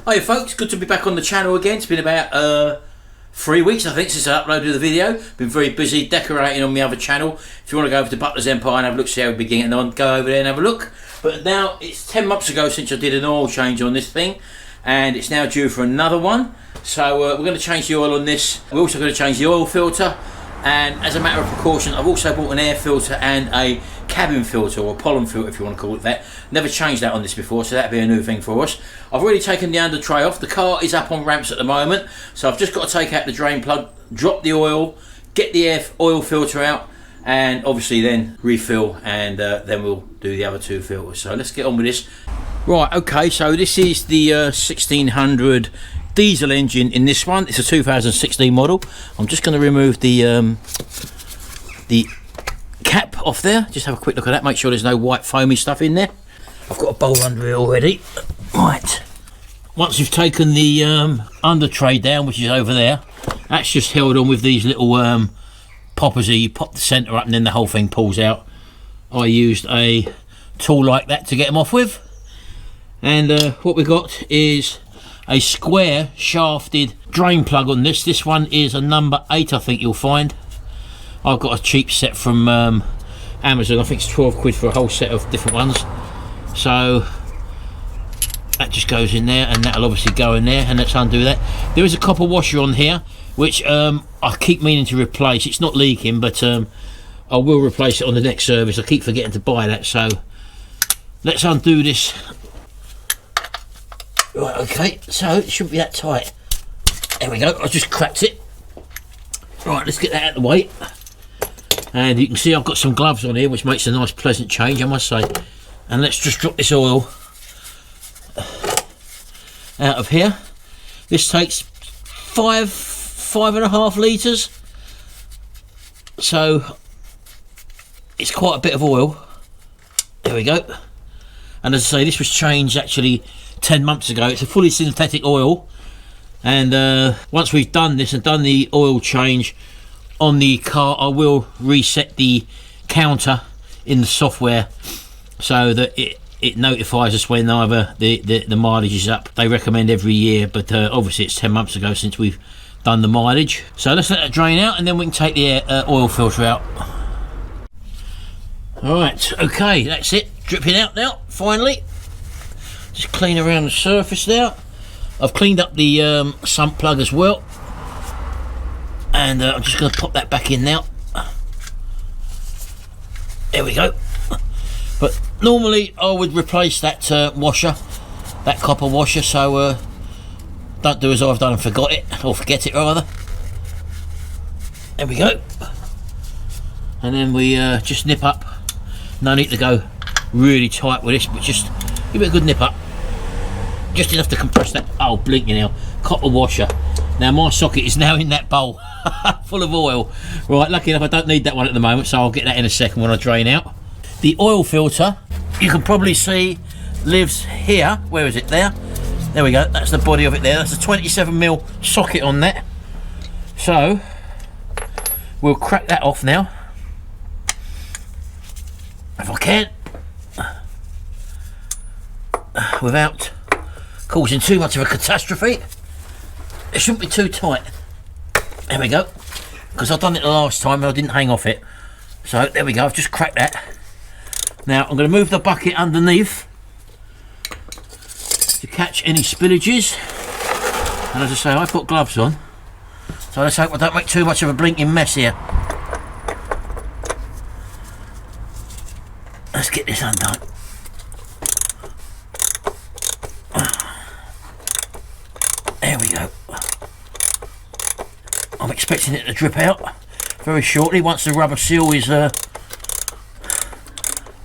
Hiya folks, good to be back on the channel again. It's been about 3 weeks I think since I uploaded the video. Been very busy decorating on my other channel. If you want to go over to Butler's Empire and have a look, see how we're beginning on, go over there and have a look. But now it's 10 months ago since I did an oil change on this thing, and it's now due for another one. So we're going to change the oil on this. We're also going to change the oil filter, and as a matter of precaution I've also bought an air filter and a cabin filter, or pollen filter if you want to call it that. Never changed that on this before, so that'd be a new thing for us. I've already taken the under tray off. The car is up on ramps at the moment, so I've just got to take out the drain plug, drop the oil, get the oil filter out, and obviously then refill, and then we'll do the other two filters. So let's get on with this. Right, okay, so this is the 1600 diesel engine in this one. It's a 2016 model. I'm just going to remove the cap off there. Just have a quick look at that, make sure there's no white foamy stuff in there. I've got a bowl under it already. Right, once you've taken the under tray down, which is over there, that's just held on with these little poppers here. You pop the centre up and then the whole thing pulls out. I used a tool like that to get them off with, and what we got is a square shafted drain plug on this. This one is a number 8, I think you'll find. I've got a cheap set from Amazon. I think it's 12 quid for a whole set of different ones. So that just goes in there, and that'll obviously go in there, and let's undo that. There is a copper washer on here which I keep meaning to replace. It's not leaking, but I will replace it on the next service. I keep forgetting to buy that, so let's undo this. Right, okay, so it shouldn't be that tight. There we go, I just cracked it. Right, let's get that out of the way. And you can see I've got some gloves on here, which makes a nice pleasant change, I must say. And let's just drop this oil out of here. This takes 5.5 litres, so it's quite a bit of oil. There we go. And as I say, this was changed actually 10 months ago. It's a fully synthetic oil, and once we've done this and done the oil change on the car, I will reset the counter in the software so that it notifies us when either the mileage is up. They recommend every year, but obviously it's 10 months ago since we've done the mileage. So let's let that drain out, and then we can take the oil filter out. Alright, okay, that's it, dripping out now, finally. Just clean around the surface there. I've cleaned up the sump plug as well, and I'm just going to pop that back in now. There we go. But normally I would replace that washer, that copper washer, so don't do as I've done and forgot it, or forget it rather. There we go. And then we just nip up. No need to go really tight with this, but just give it a good nip up. Just enough to compress that, oh blinking hell, copper washer. Now my socket is now in that bowl, full of oil. Right, lucky enough I don't need that one at the moment, so I'll get that in a second when I drain out. The oil filter, you can probably see, lives here. Where is it? There we go, that's the body of it there. That's a 27mm socket on that. So we'll crack that off now, if I can, without causing too much of a catastrophe. It shouldn't be too tight. There we go, because I've done it the last time and I didn't hang off it. So there we go, I've just cracked that. Now I'm going to move the bucket underneath to catch any spillages, and as I say, I've got gloves on, so let's hope I don't make too much of a blinking mess here. Let's get this undone. There we go. I'm expecting it to drip out very shortly once the rubber seal is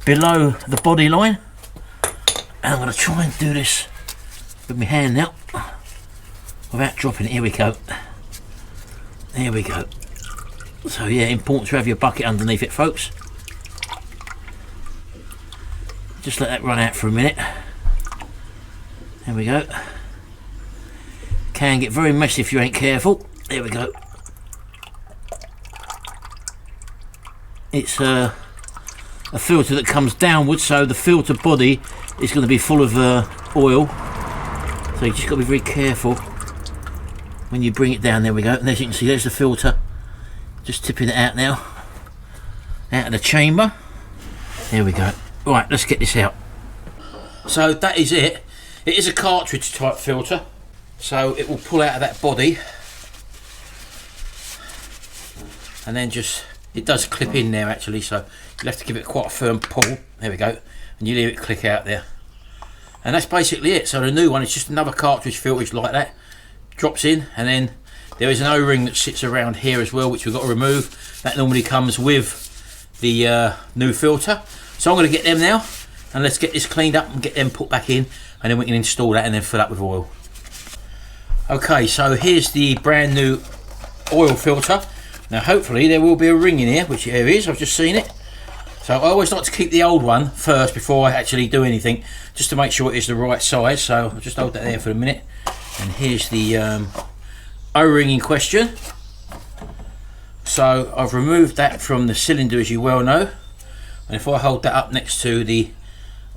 below the body line. And I'm going to try and do this with my hand now without dropping it. Here we go. There we go. So yeah, important to have your bucket underneath it, folks. Just let that run out for a minute. There we go. Can get very messy if you ain't careful. There we go. It's a filter that comes downwards, so the filter body is going to be full of oil. So you just got to be very careful when you bring it down. There we go, and as you can see, there's the filter. Just tipping it out now, out of the chamber. There we go. Right, let's get this out. So that is it. It is a cartridge type filter, so it will pull out of that body, and then just, it does clip in there actually, so you'll have to give it quite a firm pull. There we go, and you leave it click out there, and that's basically it. So the new one is just another cartridge filter like that, drops in, and then there is an O-ring that sits around here as well, which we've got to remove. That normally comes with the new filter. So I'm going to get them now, and let's get this cleaned up and get them put back in, and then we can install that and then fill up with oil. Okay, so here's the brand new oil filter. Now hopefully there will be a ring in here, which there is, I've just seen it. So I always like to keep the old one first before I actually do anything, just to make sure it is the right size. So I'll just hold that there for a minute. And here's the O-ring in question. So I've removed that from the cylinder, as you well know. And if I hold that up next to the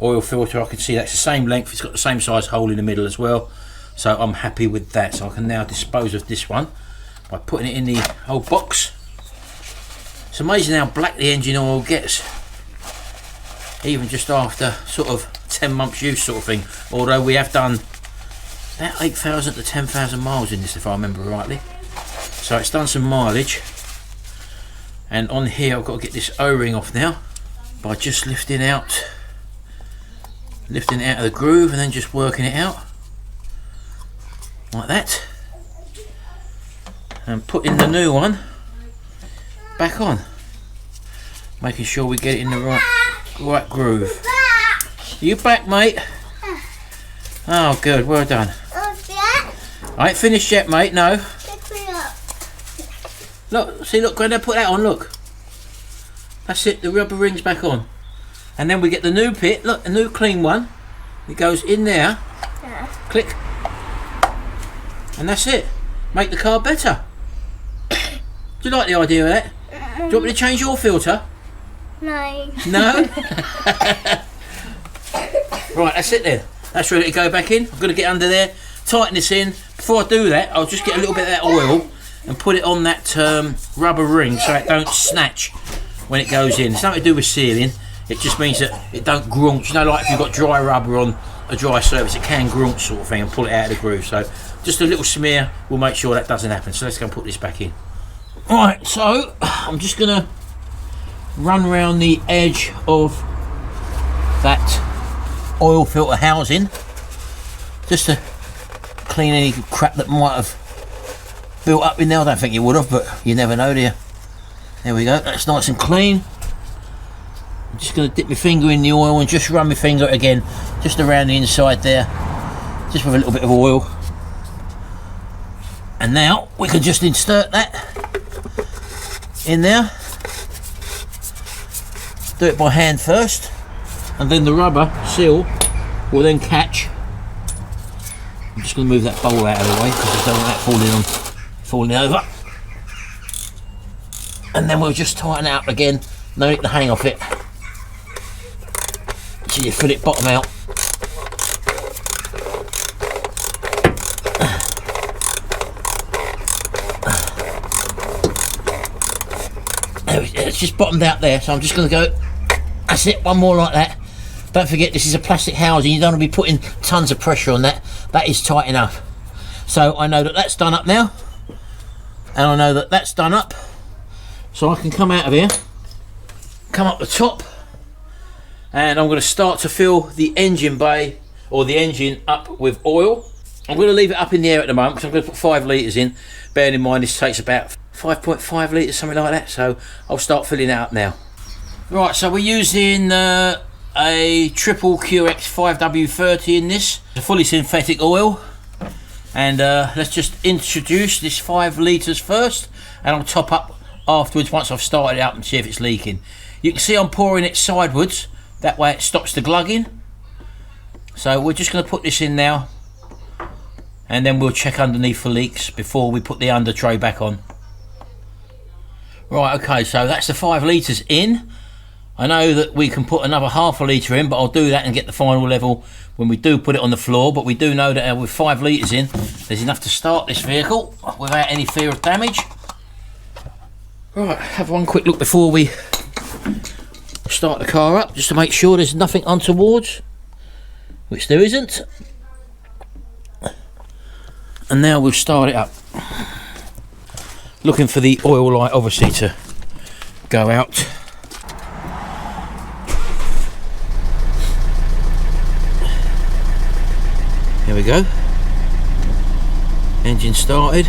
oil filter, I can see that's the same length. It's got the same size hole in the middle as well. So I'm happy with that. So I can now dispose of this one by putting it in the old box. It's amazing how black the engine oil gets, even just after sort of 10 months use sort of thing. Although we have done about 8,000 to 10,000 miles in this, if I remember rightly. So it's done some mileage. And on here I've got to get this O-ring off now by just lifting it out of the groove and then just working it out like that, and putting the new one back on, making sure we get it in the right groove. Are you back, mate? Oh good, well done. I ain't finished yet, mate, no. Look, see, look, Grandad, put that on, look. That's it, the rubber ring's back on. And then we get the new bit, look, a new clean one. It goes in there, click, and that's it. Make the car better. Do you like the idea of that? Do you want me to change your filter? No. No? Right, that's it then. That's ready to go back in. I'm going to get under there, tighten this in. Before I do that, I'll just get a little bit of that oil and put it on that rubber ring so it don't snatch when it goes in. It's nothing to do with sealing. It just means that it don't grunt. You know, like if you've got dry rubber on a dry surface, it can grunt sort of thing and pull it out of the groove. So just a little smear will make sure that doesn't happen. So let's go and put this back in. Alright, so I'm just going to run around the edge of that oil filter housing just to clean any crap that might have built up in there. I don't think you would have, but you never know, do you? There we go, that's nice and clean. I'm just going to dip my finger in the oil and just run my finger again just around the inside there, just with a little bit of oil. And now we can just insert that in there. Do it by hand first, and then the rubber seal will then catch. I'm just going to move that bowl out of the way because I don't want that falling over. And then we'll just tighten it up again. No need to hang off it. So you fill it bottom out. It's just bottomed out there, so I'm just going to go. That's it, one more like that. Don't forget, this is a plastic housing. You don't want to be putting tons of pressure on that. That is tight enough. So I know that that's done up now, and I know that that's done up. So I can come out of here, come up the top, and I'm going to start to fill the engine bay, or the engine, up with oil. I'm going to leave it up in the air at the moment because I'm going to put 5 litres in. Bearing in mind this takes about 5.5 litres, something like that. So I'll start filling it up now. Right, so we're using a triple QX 5W30 in this, a fully synthetic oil. And let's just introduce this 5 litres first, and I'll top up afterwards once I've started it up and see if it's leaking. You can see I'm pouring it sideways, that way it stops the glugging. So we're just going to put this in now, and then we'll check underneath for leaks before we put the under tray back on. Right, okay, so that's the 5 litres in. I know that we can put another half a litre in, but I'll do that and get the final level when we do put it on the floor. But we do know that with 5 litres in, there's enough to start this vehicle without any fear of damage. Right, have one quick look before we start the car up, just to make sure there's nothing untowards, which there isn't. And now we'll start it up. Looking for the oil light, obviously, to go out. Here we go. Engine started.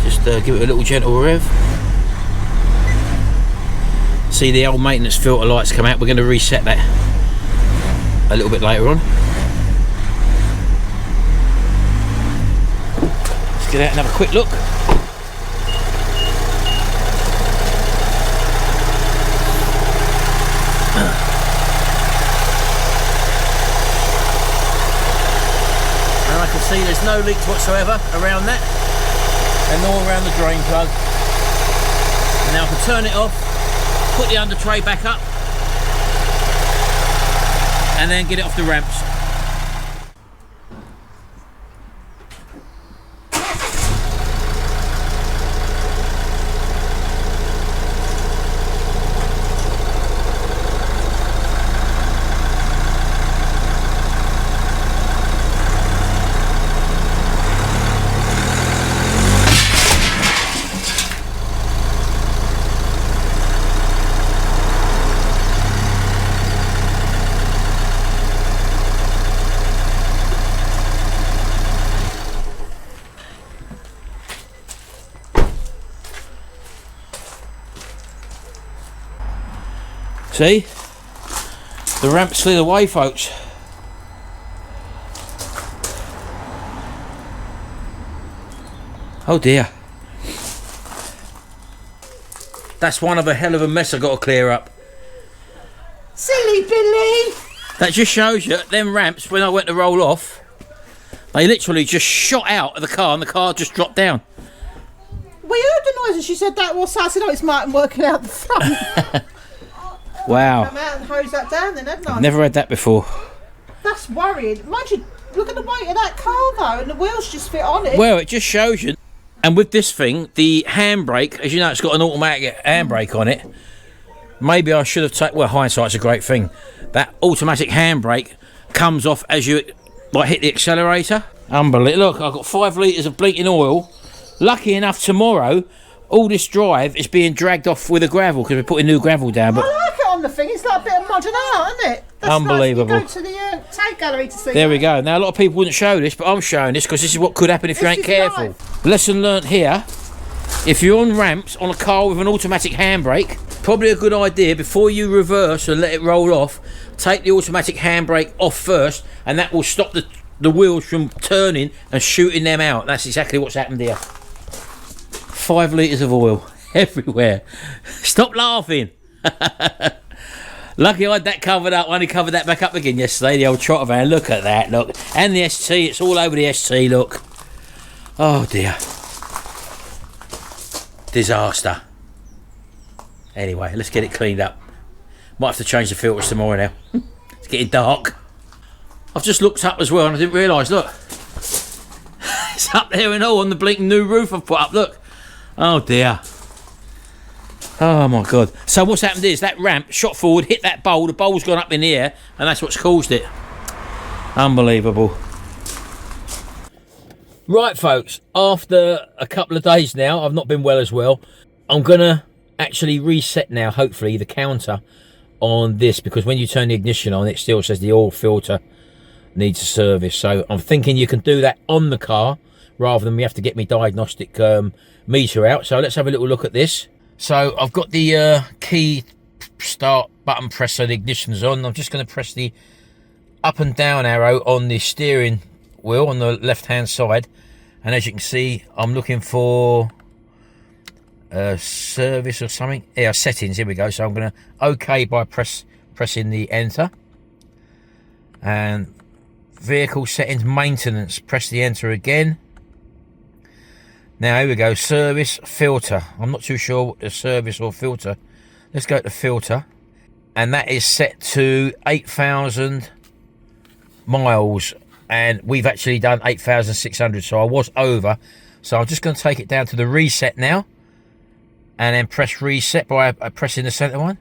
Just give it a little gentle rev. See the old maintenance filter lights come out. We're going to reset that a little bit later on. Let's get out and have a quick look. And I can see there's no leaks whatsoever around that, and nor around the drain plug. And now I can turn it off, put the under tray back up, and then get it off the ramps. See? The ramp slid away, folks. Oh dear. That's one of a hell of a mess I've got to clear up. Silly Billy! That just shows you, them ramps, when I went to roll off, they literally just shot out of the car and the car just dropped down. We heard the noise and she said that was, I said, oh, it's Martin working out the front. Wow. Come out and hose that down then, hadn't I? Never had that before. That's worrying. Mind you, look at the weight of that car though, and the wheels just fit on it. Well, it just shows you. And with this thing, the handbrake, as you know, it's got an automatic handbrake on it. Maybe I should have taken, well, hindsight's a great thing. That automatic handbrake comes off as you hit the accelerator. Unbelievable. Look, I've got 5 litres of bleating oil. Lucky enough, tomorrow, all this drive is being dragged off with the gravel because we're putting new gravel down. But I like it on the thing. It's like a bit of modern art, isn't it? That's unbelievable. Nice. You go to the tag gallery to see. There that. we go. Now, a lot of people wouldn't show this, but I'm showing this because this is what could happen if you ain't careful. Life. Lesson learnt here. If you're on ramps on a car with an automatic handbrake, probably a good idea before you reverse and let it roll off, take the automatic handbrake off first, and that will stop the wheels from turning and shooting them out. That's exactly what's happened here. 5 litres of oil everywhere. Stop laughing. Lucky I had that covered up. I only covered that back up again yesterday, the old trotter van. Look at that, look. And the ST, it's all over the ST, look. Oh dear. Disaster. Anyway, let's get it cleaned up. Might have to change the filters tomorrow now. It's getting dark. I've just looked up as well and I didn't realise, look. It's up there and all on the blinking new roof I've put up, look. Oh dear. Oh my god. So what's happened is that ramp shot forward, hit that bowl, the bowl's gone up in the air, and that's what's caused it. Unbelievable. Right folks, after a couple of days now, I've not been well as well. I'm gonna actually reset now, hopefully, the counter on this, because when you turn the ignition on, it still says the oil filter needs a service. So I'm thinking you can do that on the car rather than we have to get me diagnostic meter out. So let's have a little look at this. So I've got the key start button pressed so the ignition's on. I'm just going to press the up and down arrow on the steering wheel on the left hand side, and as you can see, I'm looking for service or something. Yeah, settings. Here we go. So I'm going to OK by pressing the enter, and vehicle settings, maintenance, press the enter again, Now here we go, service filter. I'm not too sure what the service or filter. Let's go to filter, and that is set to 8,000 miles, and we've actually done 8,600, so I was over. So I'm just going to take it down to the reset now, and then press reset by pressing the center one.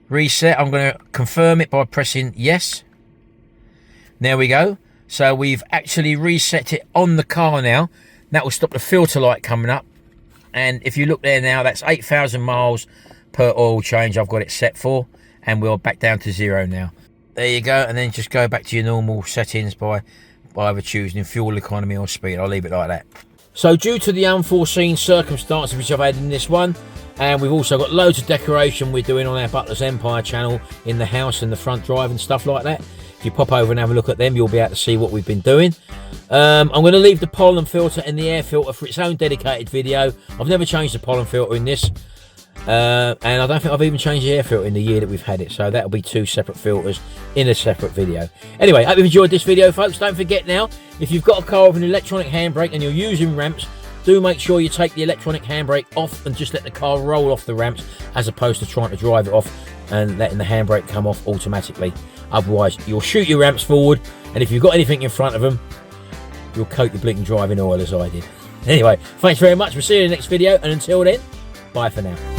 Reset, I'm going to confirm it by pressing yes. There we go. So we've actually reset it on the car now. That will stop the filter light coming up. And if you look there now, that's 8,000 miles per oil change I've got it set for. And we're back down to 0 now. There you go. And then just go back to your normal settings by either choosing fuel economy or speed. I'll leave it like that. So due to the unforeseen circumstances which I've had in this one, and we've also got loads of decoration we're doing on our Butler's Empire channel in the house and the front drive and stuff like that. If you pop over and have a look at them, you'll be able to see what we've been doing. I'm going to leave the pollen filter and the air filter for its own dedicated video. I've never changed the pollen filter in this. And I don't think I've even changed the air filter in the year that we've had it. So that'll be 2 separate filters in a separate video. Anyway, I hope you've enjoyed this video, folks. Don't forget now, if you've got a car with an electronic handbrake and you're using ramps, do make sure you take the electronic handbrake off and just let the car roll off the ramps, as opposed to trying to drive it off and letting the handbrake come off automatically. Otherwise, you'll shoot your ramps forward, and if you've got anything in front of them, you'll coat your blinking driving oil as I did. Anyway, thanks very much. We'll see you in the next video, and until then, bye for now.